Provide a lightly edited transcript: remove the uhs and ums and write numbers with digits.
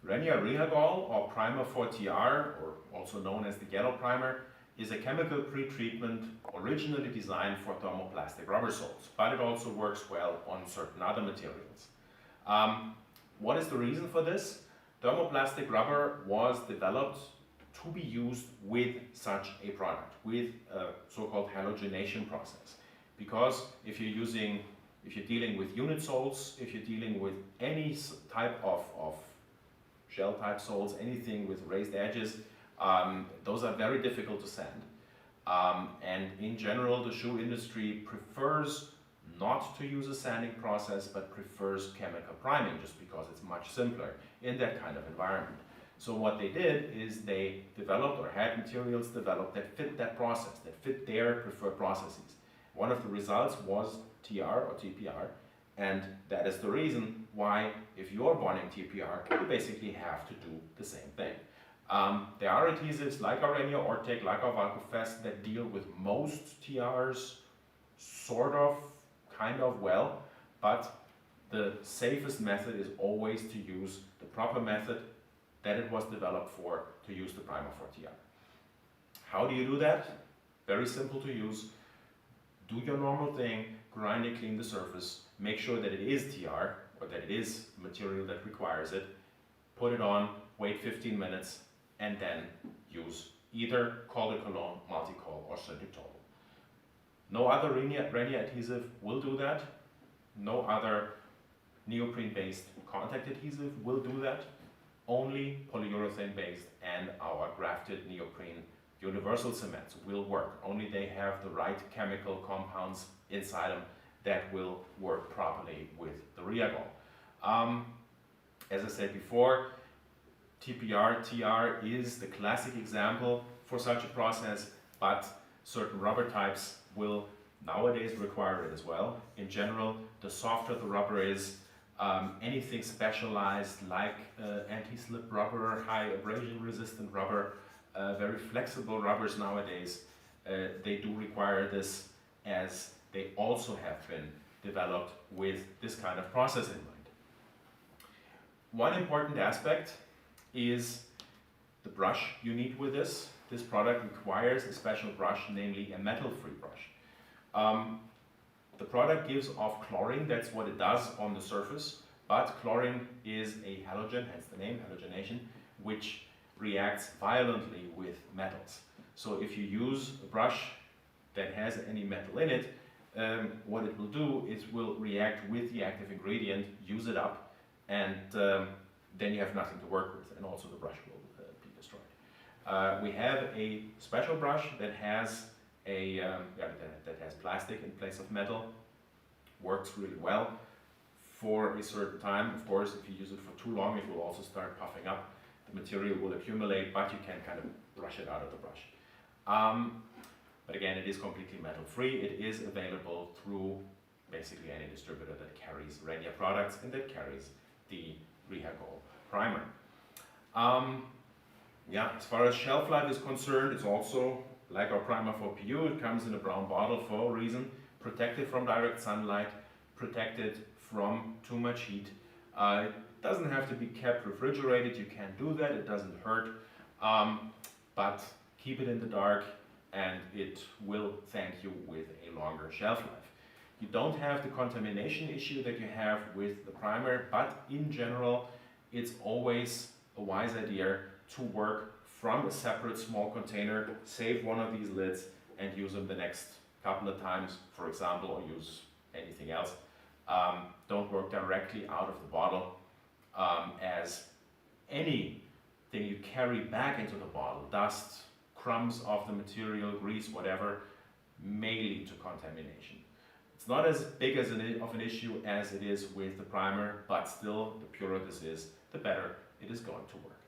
Renia Rehagol, or primer for TR, or also known as the yellow primer, is a chemical pretreatment originally designed for thermoplastic rubber soles, but it also works well on certain other materials. What is the reason for this? Thermoplastic rubber was developed to be used with such a product, with a so-called halogenation process. Because if you're dealing with unit soles, if you're dealing with any type of shell type soles, anything with raised edges, those are very difficult to sand. And in general, the shoe industry prefers not to use a sanding process, but prefers chemical priming, just because it's much simpler in that kind of environment. So what they did is they developed, or had materials developed, that fit that process, that fit their preferred processes. One of the results was TR or TPR, and that is the reason why, if you're bonding TPR, you basically have to do the same thing. There are adhesives like our Renia Ortec, like our Valcofest, that deal with most TRs sort of, kind of well, but the safest method is always to use the proper method that it was developed for, to use the primer for TR. How do you do that? Very simple to use. Do your normal thing, grind and clean the surface, make sure that it is TR, or that it is material that requires it, put it on, wait 15 minutes, and then use either Col de Cologne, Multicol, or Synthitol. No other Renia adhesive will do that. No other neoprene-based contact adhesive will do that. Only polyurethane-based and our grafted neoprene universal cements will work. Only they have the right chemical compounds inside them that will work properly with the Rehagol. As I said before, TPR, TR is the classic example for such a process, but certain rubber types will nowadays require it as well. In general, the softer the rubber is, anything specialized like anti-slip rubber, high abrasion resistant rubber, very flexible rubbers nowadays, they do require this, as they also have been developed with this kind of process in mind. One important aspect is the brush you need with this. This product requires a special brush, namely a metal-free brush. The product gives off chlorine, that's what it does on the surface, but chlorine is a halogen, hence the name, halogenation, which reacts violently with metals. So if you use a brush that has any metal in it, what it will do is will react with the active ingredient, use it up, and then you have nothing to work with, and also the brush will be destroyed. We have a special brush that has that has plastic in place of metal. Works really well for a certain time. Of course, if you use it for too long, it will also start puffing up. The material will accumulate, but you can kind of brush it out of the brush. But again, it is completely metal-free. It is available through basically any distributor that carries Renia products and that carries the Rehagol primer. As far as shelf life is concerned, it's also like our primer for PU. It comes in a brown bottle for a reason. Protected from direct sunlight, protected from too much heat. It doesn't have to be kept refrigerated. You can do that. It doesn't hurt. But keep it in the dark, and it will thank you with a longer shelf life. You don't have the contamination issue that you have with the primer, but in general, it's always a wise idea to work from a separate small container, save one of these lids, and use them the next couple of times, for example, or use anything else. Don't work directly out of the bottle, as anything you carry back into the bottle, dust, crumbs of the material, grease, whatever, may lead to contamination. It's not as big of an issue as it is with the primer, but still, the purer this is, the better it is going to work.